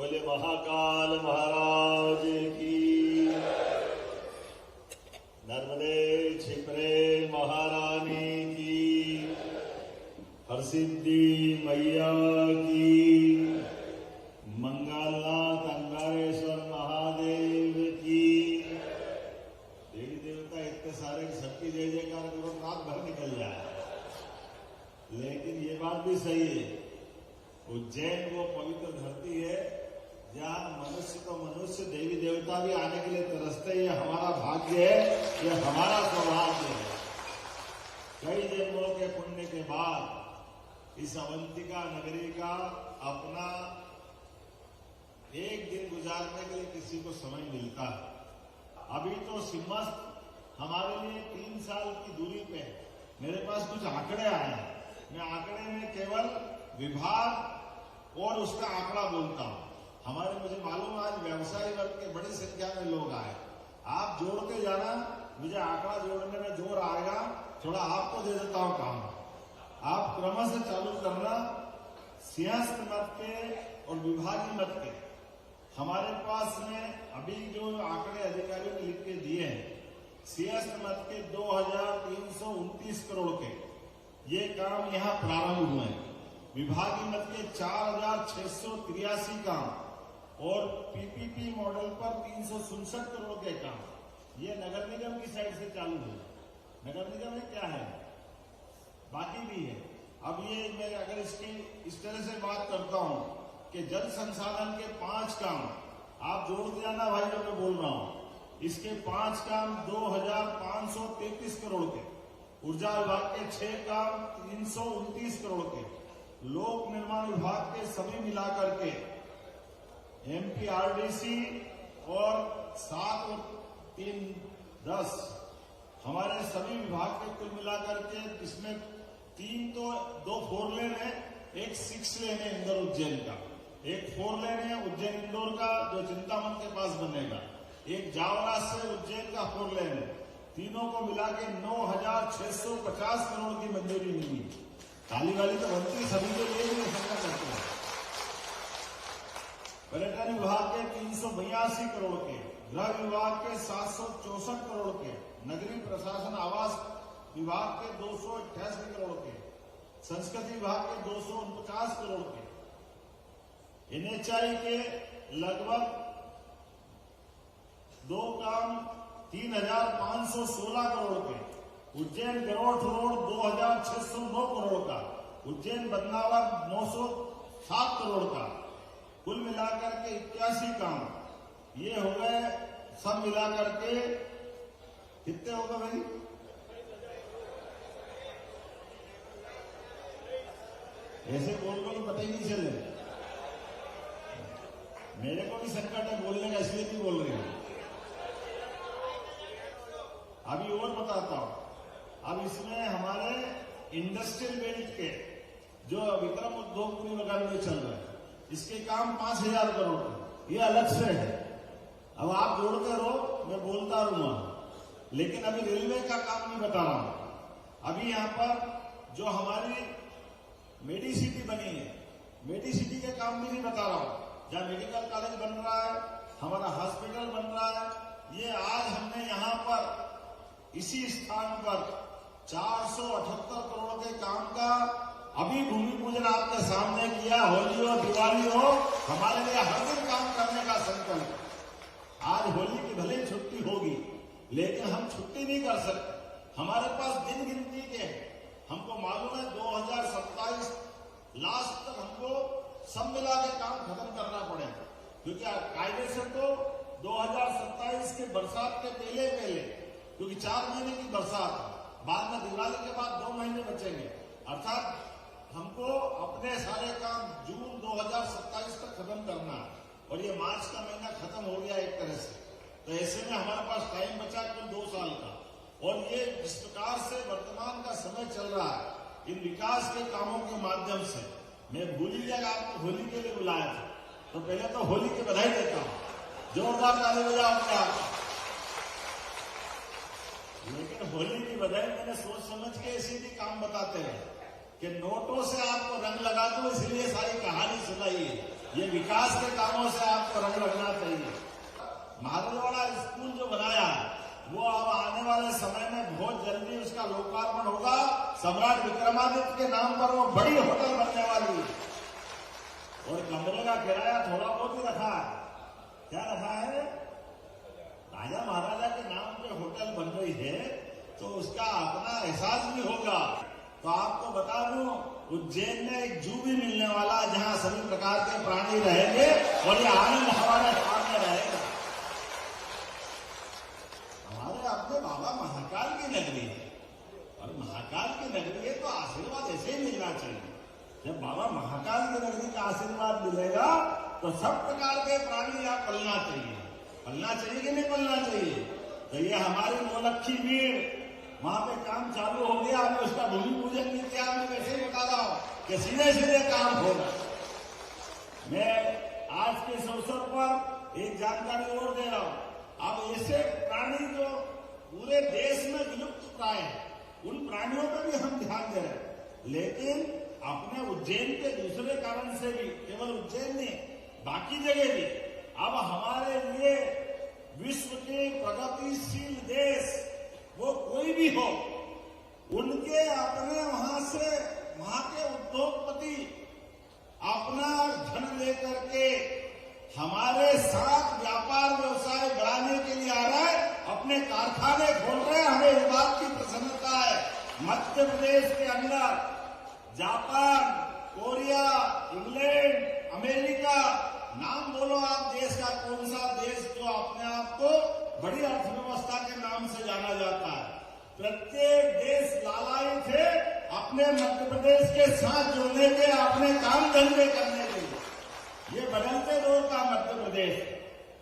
बोले महाकाल महाराज की, नर्मदे छिपरे महारानी की, हरसिद्धि मैया की, मंगलनाथ अंगारेश्वर महादेव की। देवी देवता इतने सारे सबकी जय जयकार करो रात भर निकल जाए। लेकिन ये बात भी सही है, उज्जैन वो पवित्र धरती है जहाँ मनुष्य तो मनुष्य देवी देवता भी आने के लिए तरसते। ये हमारा भाग्य है, ये हमारा सौभाग्य है। कई जन्मों के पुण्य के बाद इस अवंतिका नगरी का अपना एक दिन गुजारने के लिए किसी को समय मिलता है। अभी तो सिम्मस्त हमारे लिए 3 साल की दूरी पे है। मेरे पास कुछ आंकड़े आए हैं, मैं आंकड़े में केवल विभाग और उसका आंकड़ा बोलता हूं। हमारे मुझे मालूम आज व्यवसायी वर्ग के बड़ी संख्या में लोग आए। आप जोड़ते जाना, मुझे आंकड़ा जोड़ने में जोर आएगा। थोड़ा आपको दे देता हूं काम, आप क्रम से चालू करना। सिंहस्थ मत के और विभागीय मत के हमारे पास में अभी जो आंकड़े अधिकारियों ने लिख के दिए हैं, सिंहस्थ मत के 2329 करोड़ के ये काम यहाँ प्रारंभ हुए हैं। विभागीय मत के 4683 काम और पीपीपी मॉडल पर 367 करोड़ के काम ये नगर निगम की साइड से चालू हुए। नगर निगम में क्या है, बाकी भी है। अब ये मैं अगर इसकी इस तरह से बात करता हूं कि जल संसाधन के 5 काम आप जोड़ते जाना भाई, जो मैं बोल रहा हूं। इसके 5 काम 2533 करोड़ के, ऊर्जा विभाग के 6 काम 329 करोड़ के, लोक निर्माण विभाग के सभी मिलाकर के एमपीआरडीसी और 7 और 3 10 हमारे सभी विभाग के कुल मिलाकर के, इसमें 3 तो 2 4 लेन है, एक 6 लेन है इंदौर उज्जैन का, एक 4 लेन है उज्जैन इंदौर का जो चिंतामन के पास बनेगा, एक जावरा से उज्जैन का 4 लेन है। तीनों को मिला के 9650 करोड़ की मंजूरी मिली। ताली वाली तो बनती सभी के लिए भी संकट करते हैं। पर्यटन विभाग के 382 करोड़ के, गृह विभाग के 764 करोड़ के, नगरीय प्रशासन आवास विभाग के 288 करोड़ के, संस्कृति विभाग के 249 करोड़ के, एनएचआई के लगभग 2 काम 3516 करोड़ के, उज्जैन गरोठ रोड 2609 करोड़ का, उज्जैन बदनावर 907 करोड़ का, कुल मिलाकर के 81 काम ये हो गए। सब मिलाकर के कितने होगा भाई? ऐसे बोल को तो पता ही नहीं चले। मेरे को भी संकट है बोलने का, इसलिए भी बोल रही हूं। अभी और बताता हूं। अब इसमें हमारे इंडस्ट्रियल बेल्ट के जो विक्रम उद्योगपुरी वगैरह में चल रहा है, इसके काम 5000 करोड़ के, ये अलग से है। अब आप जोड़ते रहो, मैं बोलता रहूंगा। लेकिन अभी रेलवे का काम नहीं बता रहा हूं। अभी यहां पर जो हमारी मेडिसिटी बनी है, मेडिसिटी के काम भी नहीं बता रहा हूं। जहां मेडिकल कॉलेज बन रहा है, हमारा हॉस्पिटल बन रहा है, ये आज हमने यहां पर इसी स्थान पर 478 करोड़ के काम का अभी भूमि पूजन आपके सामने किया। होली हो दिवाली हो, हमारे लिए हर दिन काम करने का संकल्प। आज होली की भले ही छुट्टी होगी, लेकिन हम छुट्टी नहीं कर सकते। हमारे पास दिन गिनती के हमको मालूम है 2027 लास्ट तक हमको सब मिला के काम खत्म करना पड़ेगा। क्योंकि कायदे से तो 2027 के बरसात के पहले, क्योंकि 4 महीने की बरसात है, बाद में दिवाली के बाद 2 महीने बचेंगे। अर्थात हमको अपने सारे काम जून 2027 तक खत्म करना है, और ये मार्च का महीना खत्म हो गया एक तरह से। तो ऐसे में हमारे पास टाइम बचा कुल 2 साल का। और ये जिस प्रकार से वर्तमान का समय चल रहा है, इन विकास के कामों के माध्यम से, मैं भूल ही जाएगा आपको होली के लिए बुलाया था, तो पहले तो होली की बधाई देता हूं, जोरदार ताली बजाओ अपने आप। लेकिन होली की बधाई मैंने सोच समझ के इसी भी काम बताते हैं कि नोटों से आपको रंग लगा दो, इसलिए सारी कहानी सुनाई है। ये विकास के कामों से आपको रंग लगना चाहिए। महाराजवाड़ा स्कूल जो बनाया वो अब आने वाले समय में बहुत जल्दी उसका लोकार्पण होगा। सम्राट विक्रमादित्य के नाम पर वो बड़ी होटल बनने वाली है और कमरे का किराया थोड़ा बहुत ही रखा है। क्या रखा है? राजा महाराजा के नाम पे होटल बन रही है तो उसका अपना एहसास भी होगा। तो आपको बता दूं, उज्जैन में एक जू भी मिलने वाला है जहां सभी प्रकार के प्राणी रहेंगे और ये आनंद हमारे सामने रहेगा। हमारे अपने बाबा महाकाल की नगरी है और महाकाल की नगरी है तो आशीर्वाद ऐसे ही मिलना चाहिए। जब बाबा महाकाल की नगरी का आशीर्वाद मिलेगा तो सब प्रकार के प्राणी यहाँ पलना चाहिए। पलना चाहिए कि नहीं पलना चाहिए? तो ये हमारी नौलखी भीड़ वहां पे काम चालू हो गया। मैं उसका भूमि पूजन नहीं किया, मैं वैसे ही बता रहा हूं कि सीधे सीधे काम होगा। मैं आज के इस अवसर पर एक जानकारी और दे रहा हूं। अब ऐसे प्राणी जो पूरे देश में विलुप्त प्राय है, उन प्राणियों पर भी हम ध्यान दे रहे हैं। लेकिन अपने उज्जैन के दूसरे कारण से भी, केवल उज्जैन नहीं बाकी जगह भी, अब हमारे लिए विश्व के प्रगतिशील देश वो कोई भी हो, उनके अपने वहां के उद्योगपति अपना धन लेकर के हमारे साथ व्यापार व्यवसाय बढ़ाने के लिए आ रहा है, अपने कारखाने खोल रहे हैं। हमें इस बात की प्रसन्नता है। मध्य प्रदेश के अंदर जापान, कोरिया, इंग्लैंड, अमेरिका, नाम बोलो आप देश का कौन सा देश जो अपने आप को बड़ी अर्थव्यवस्था के नाम से जाना जाता है। प्रत्येक देश लालायित है अपने मध्य प्रदेश के साथ जुड़ने के, अपने काम धंधे करने के लिए। ये बदलते दौर का मध्य प्रदेश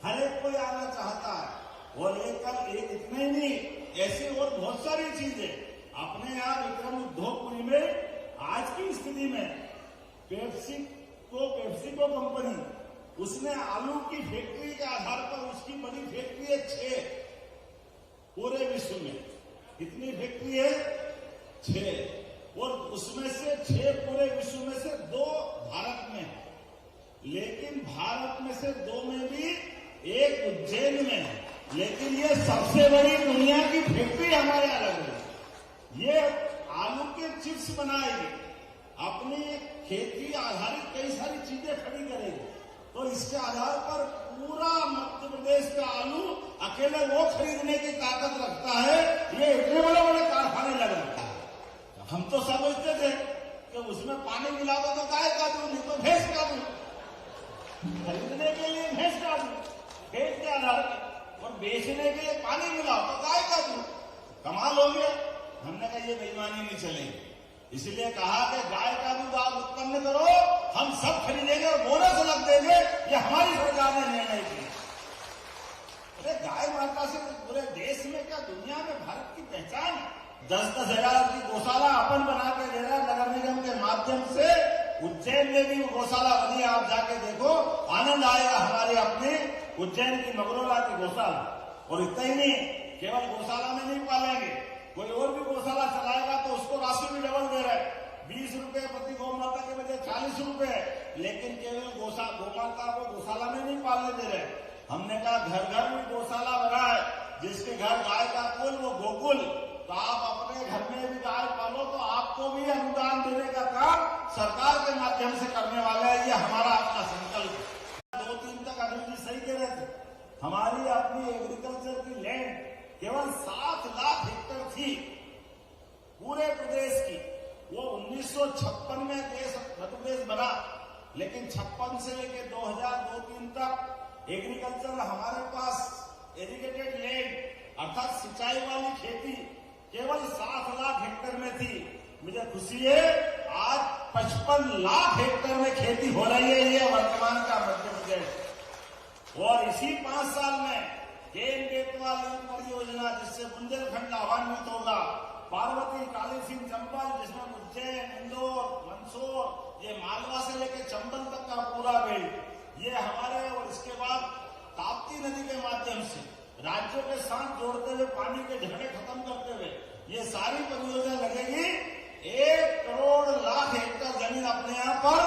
हर एक कोई आना चाहता है। और एक इतने ही नहीं, ऐसी और बहुत सारी चीजें अपने यहाँ विक्रम उद्योगपुरी में आज की स्थिति में पेप्सिको कंपनी उसने आलू की फैक्ट्री के आधार पर, उसकी बड़ी फैक्ट्री है 6 पूरे विश्व में। कितनी फैक्ट्री है? 6। और उसमें से 6 पूरे विश्व में से 2 भारत में है। लेकिन भारत में से 2 में भी एक उज्जैन में है। लेकिन ये सबसे बड़ी दुनिया की फैक्ट्री हमारे अलग है। ये आलू के चिप्स बनाएगी, अपनी खेती आधारित कई सारी चीजें खड़ी करेगी। तो इसके आधार पर पूरा मध्य प्रदेश का आलू अकेले वो खरीदने की ताकत रखता है। ये इतने बड़े बड़े कारखाने लग रहे हैं। हम तो समझते थे कि उसमें पानी मिला दो तो गाय का दूध, नहीं तो भैंस का दूध। खरीदने के लिए भैंस का दूध, खेत के आधार पर, और बेचने के लिए पानी मिला तो गाय का दूध। कमाल हो गया। हमने कहा ये बेईमानी नहीं चलेगी, इसलिए कहा कि गाय का दूध आप उत्पन्न करो, हम सब खरीदेंगे और बोनस अलग देंगे। ये हमारी सरकार ने निर्णय किया। अरे गाय माता से पूरे देश में क्या दुनिया में भारत की पहचान है। 10-10 हजार की गौशाला अपन बना के दे रहा है नगर निगम के माध्यम से। उज्जैन में भी गौशाला बनी है, आप जाके देखो, आनंद आएगा। हमारी अपनी उज्जैन की मगरोला की गौशाला। और इतना ही नहीं, केवल गौशाला में नहीं पालेंगे, कोई और भी गौशाला चलाएगा तो उसको राशि भी डबल दे रहे हैं। 20 रुपए प्रति गौ माता के बजाय 40 रुपए। लेकिन केवल गौ माता को गौशाला में नहीं पालने दे रहे। हमने कहा घर घर में गौशाला बना है, जिसके घर गाय का कुल वो गोकुल। तो आप अपने घर में भी गाय पालो तो आपको भी अनुदान देने का काम सरकार के माध्यम से करने वाला है। ये हमारा अपना संकल्प है। 2-3 तक अनिल जी सही कह रहे थे, हमारी अपनी एग्रीकल्चर की लैंड केवल 7 लाख हेक्टेयर थी पूरे प्रदेश की। वो 1956 में मध्य प्रदेश बना, लेकिन 56 से लेकर 2002-03 तक एग्रीकल्चर हमारे पास इरिगेटेड लैंड अर्थात सिंचाई वाली खेती केवल 7 लाख हेक्टेयर में थी। मुझे खुशी है आज 55 लाख हेक्टेयर में खेती हो रही है। ये वर्तमान का मध्य प्रदेश। और इसी 5 साल में केन बेतवा लिंक परियोजना, जिससे बुंदेलखंड लाभान्वित होगा, पार्वती, काली सिंह, चंबल, जिसमें उज्जैन, इंदौर, मंदसौर, ये मालवा से लेकर चंबल तक का पूरा बेल्ट, ये हमारे। और इसके बाद ताप्ती नदी के माध्यम से राज्यों के साथ जोड़ते हुए, पानी के झगड़े खत्म करते हुए ये सारी परियोजना लगेगी। 1 करोड़ लाख हेक्टेयर जमीन अपने यहाँ पर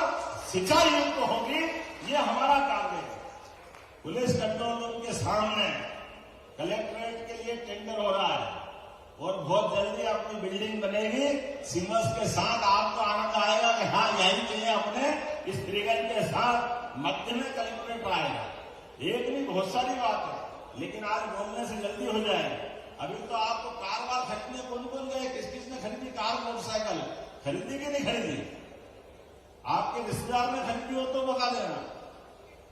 सिंचाई युक्त होगी। ये हमारा कार्य है। पुलिस कंट्रोल रूम के सामने कलेक्ट्रेट के लिए टेंडर हो रहा है और बहुत जल्दी अपनी बिल्डिंग बनेगी सिमस के साथ। आपको आनंद आएगा कि हाँ यही चाहिए अपने इस त्रिगन के साथ मध्य में कलेक्ट्रेट आएगा। एक नहीं बहुत सारी बात है, लेकिन आज बोलने से जल्दी हो जाएगा। अभी तो आपको कार वार खरीदने कौन कौन गए, किस किस ने खरीदी कार मोटरसाइकिल, खरीदी कि नहीं खरीदी? आपके रिश्तेदार ने खरीदी हो तो बता देना।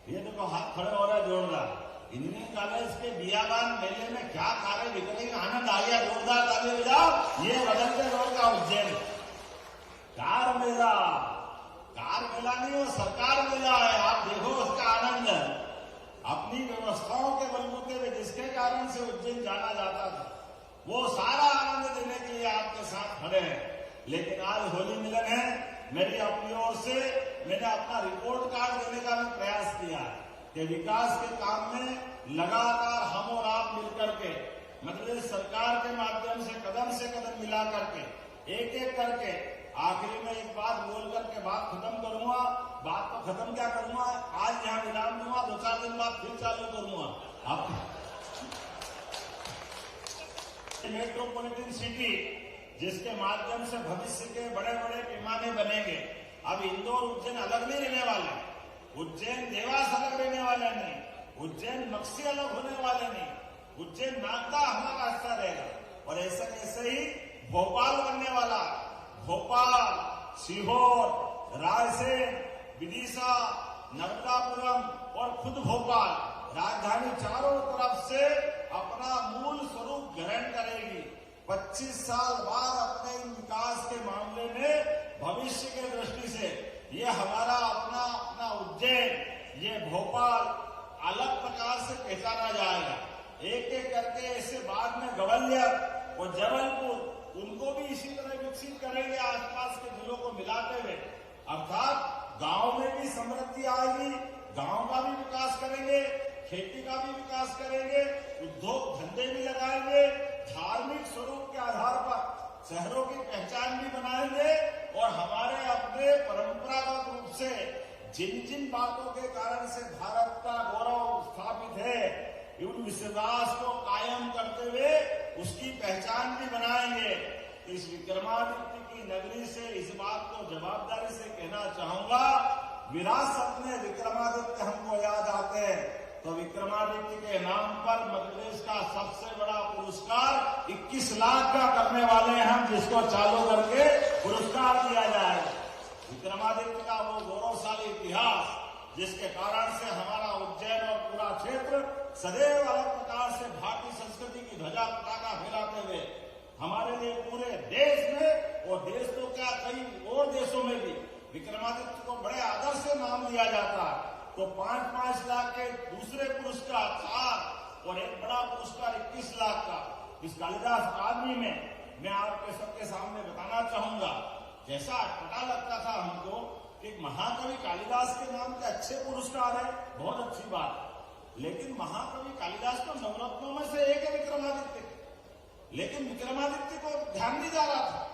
ये देखो हाथ खड़े हो रहा है जोरदार। इंजीनियरिंग कॉलेज के बियाबान मेले में क्या कारें बिक रही, आनंद आ गया, जोरदार ताली बजाओ। ये बदलते दौर का उज्जैन कार मेला नहीं हो, सरकार मेला है। आप देखो उसका आनंद अपनी व्यवस्थाओं के बलबूते में जिसके कारण से उज्जैन जाना जाता था, वो सारा आनंद देने के लिए आपके साथ खड़े हैं। लेकिन आज होली मिलन है, मेरी अपनी ओर से मैंने अपना रिपोर्ट कार्ड देने का भी प्रयास किया है कि विकास के काम में लगातार हम और आप मिलकर के मध्य प्रदेश सरकार के माध्यम से कदम मिला करके एक करके आखिरी में एक बात बोल करके बात खत्म करूंगा। बात तो खत्म क्या करूंगा, आज यहाँ विराम दूंगा, 2-4 दिन बाद फिर चालू करूंगा। आप मेट्रोपॉलिटन सिटी जिसके माध्यम से भविष्य के बड़े बड़े पैमाने बनेंगे। अब इंदौर उज्जैन अलग नहीं रहने वाले, उज्जैन देवास अलग रहने वाले नहीं, उज्जैन मक्सी अलग होने वाले नहीं, उज्जैन नागदा हमारा हिस्सा रहेगा। और ऐसे ही भोपाल बनने वाला, भोपाल, सीहोर, रायसेन, विदिशा, नर्मदापुरम और खुद भोपाल राजधानी चारों तरफ से अपना मूल स्वरूप ग्रहण करेगी। 25 साल बाद अपने विकास के मामले में भविष्य के दृष्टि से ये हमारा अपना उज्जैन, ये भोपाल अलग प्रकार से पहचाना जाएगा। एक करके ऐसे बाद में ग्वालियर और जबलपुर उनको भी इसी तरह विकसित करेंगे आसपास के जिलों को मिलाते हुए। अर्थात गांव में भी समृद्धि आएगी, गांव का भी विकास करेंगे, खेती का भी विकास करेंगे, उद्योग धंधे भी लगाएंगे, धार्मिक स्वरूप के आधार पर शहरों की पहचान भी बनाएंगे और हमारे अपने परंपरागत रूप से जिन जिन बातों के कारण से भारत का गौरव स्थापित है, उन विश्वास को कायम करते हुए उसकी पहचान भी बनाएंगे। इस विक्रमादित्य की नगरी से इस बात को जवाबदारी से कहना चाहूंगा, विरासत में विक्रमादित्य हमको याद आते हैं तो विक्रमादित्य के नाम पर मध्य प्रदेश का सबसे बड़ा पुरस्कार 21 लाख का करने वाले हैं हम, जिसको चालू करके पुरस्कार दिया जाएगा। विक्रमादित्य का वो गौरवशाली इतिहास जिसके कारण से हमारा उज्जैन और पूरा क्षेत्र सदैव अलग प्रकार से भारतीय संस्कृति की ध्वजा पताका फैलाते हुए हमारे लिए पूरे देश में और देश तो क्या कई और देशों में भी विक्रमादित्य को बड़े आदर से नाम दिया जाता है। तो 5-5 लाख के दूसरे पुरस्कार 4 और एक बड़ा पुरस्कार 21 लाख का इस कालिदास अकादमी में मैं आपके सबके सामने बताना चाहूंगा। जैसा पता लगता था हमको कि महाकवि कालिदास के नाम के अच्छे पुरस्कार है, बहुत अच्छी बात, लेकिन महाकवि कालिदास तो नवरत्नों में से एक है विक्रमादित्य, लेकिन विक्रमादित्य को ध्यान नहीं जा रहा था,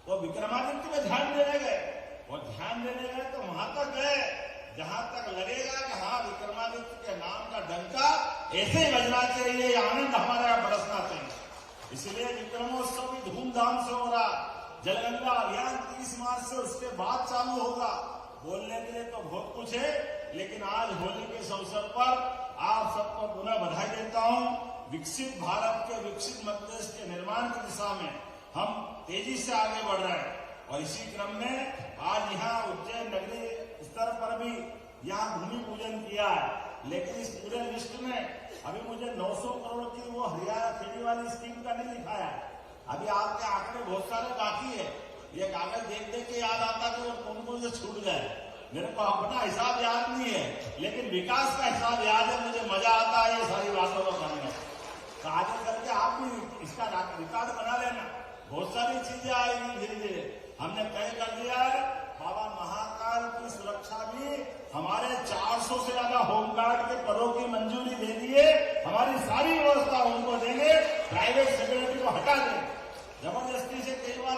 तो विक्रमादित्य में ध्यान देने गए और ध्यान देने गए तो वहां तक गए जहां तक लगेगा कि हाँ विक्रमादित्य के नाम का डंका ऐसे ही बजना चाहिए, आनंद हमारे यहाँ बरसना चाहिए। इसलिए विक्रमोत्सव भी धूमधाम से हो रहा। जलगंगा अभियान 30 मार्च से उसके बाद चालू होगा। बोलने के लिए तो बहुत कुछ है, लेकिन आज होली के इस अवसर पर आप सबको पुनः बधाई देता हूँ। विकसित भारत के विकसित मध्य प्रदेश के निर्माण की दिशा में हम तेजी से आगे बढ़ रहे हैं और इसी क्रम में आज यहाँ उज्जैन नगरी स्तर पर भी यहाँ भूमि पूजन किया है। लेकिन इस पूरे लिस्ट में अभी मुझे 900 करोड़ की वो हरियाणा खेती वाली स्कीम का नहीं लिखाया है। अभी आपके आंकड़े बहुत सारे बाकी है। ये कागज देख देख के याद आता कि वो कौन कौन से छूट गए। मेरे को अपना हिसाब याद नहीं है, लेकिन विकास का हिसाब याद है। मुझे मजा आता है ये सारी बातों को करने। तो आगे करके आप भी इसका रिकॉर्ड बना लेना। बहुत सारी चीजें आएगी धीरे धीरे। हमने तय कर दिया है बाबा महाकाल की सुरक्षा भी हमारे 400 से ज्यादा होमगार्ड के पदों की मंजूरी दे दिए। हमारी सारी व्यवस्था उनको देंगे, प्राइवेट सेक्रेटरी को हटा देंगे। जबरदस्ती से कई बार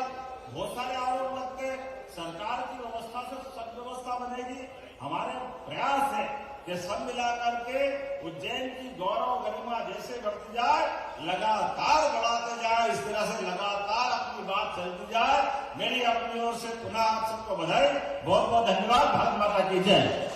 बहुत सारे आरोप लगते, सरकार की व्यवस्था से सब व्यवस्था बनेगी। हमारे प्रयास है कि सब मिलाकर के उज्जैन की गौरव गरिमा जैसे बढ़ती जाए, लगातार बढ़ाते जाए, इस तरह से लगातार अपनी बात चलती जाए। मेरी अपनी ओर से पुनः आप सबको बधाई, बहुत बहुत धन्यवाद। भारत माता की जय।